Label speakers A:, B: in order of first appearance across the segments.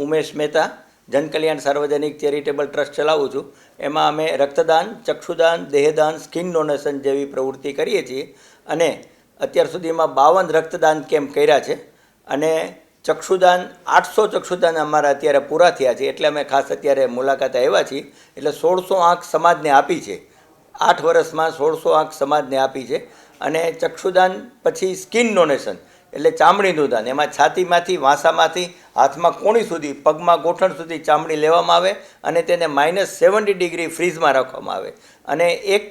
A: ઉમેશ મહેતા, જનકલ્યાણ સાર્વજનિક charitable trust ચલાવું છું. એમાં અમે રક્તદાન, ચક્ષુદાન, દેહદાન, સ્કિન ડોનેશન જેવી પ્રવૃત્તિ કરીએ છીએ અને અત્યાર સુધીમાં 52 રક્તદાન કેમ્પ કર્યા છે અને ચક્ષુદાન 800 ચક્ષુદાન અમારા અત્યારે પૂરા થયા છે. એટલે અમે ખાસ અત્યારે મુલાકાતે આવ્યા છીએ. એટલે 1600 આંખ સમાજને આપી છે. 8 વર્ષમાં 1600 આંખ સમાજને આપી છે. અને ચક્ષુદાન પછી સ્કિન ડોનેશન એટલે ચામડીનું દાન, એમાં છાતીમાંથી, વાંસામાંથી, હાથમાં કોણી સુધી, પગમાં ગોઠણ સુધી ચામડી લેવામાં આવે અને તેને -70 ડિગ્રી ફ્રીઝમાં રાખવામાં આવે અને એક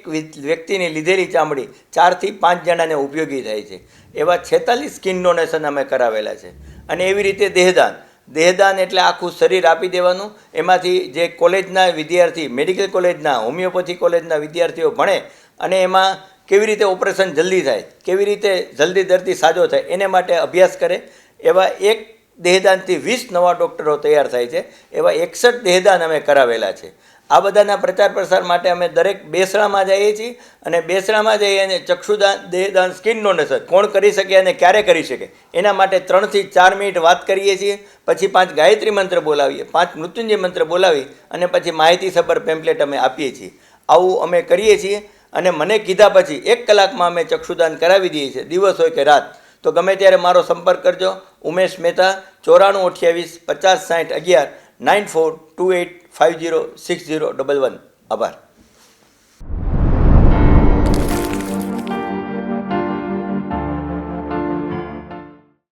A: વ્યક્તિની લીધેલી ચામડી 4 થી 5 જણાને ઉપયોગી થાય છે. એવા 46 સ્કિન ડોનેશન અમે કરાવેલા છે. અને એવી રીતે દેહદાન એટલે આખું શરીર આપી દેવાનું. એમાંથી જે કોલેજના વિદ્યાર્થી, મેડિકલ કોલેજના, હોમિયોપેથી કોલેજના વિદ્યાર્થીઓ ભણે અને એમાં કેવી રીતે ઓપરેશન જલ્દી થાય, કેવી રીતે જલ્દી દર્દી સાજો થાય, એને માટે અભ્યાસ કરે. એવા એક દેહદાનથી 20 નવા ડૉક્ટરો તૈયાર થાય છે. એવા 61 દેહદાન અમે કરાવેલા છે. આ બધાના પ્રચાર પ્રસાર માટે અમે દરેક બેસણામાં જઈએ છીએ અને બેસણામાં જઈએ અને ચક્ષુદાન, દેહદાન, સ્કિન ડોનેશન કોણ કરી શકે અને ક્યારે કરી શકે એના માટે 3 થી 4 મિનિટ વાત કરીએ છીએ. પછી 5 ગાયત્રી મંત્ર બોલાવીએ, 5 મૃત્યુંજય મંત્ર બોલાવી અને પછી માહિતીસભર પેમ્પલેટ અમે આપીએ છીએ. આવું અમે કરીએ છીએ અને મને કીધા પછી 1 કલાકમાં અમે ચક્ષુદાન કરાવી દઈએ છીએ, દિવસ હોય કે રાત. તો ગમે ત્યારે મારો સંપર્ક કરજો. ઉમેશ મહેતા, 9428 50 60 11 9428506011. આભાર.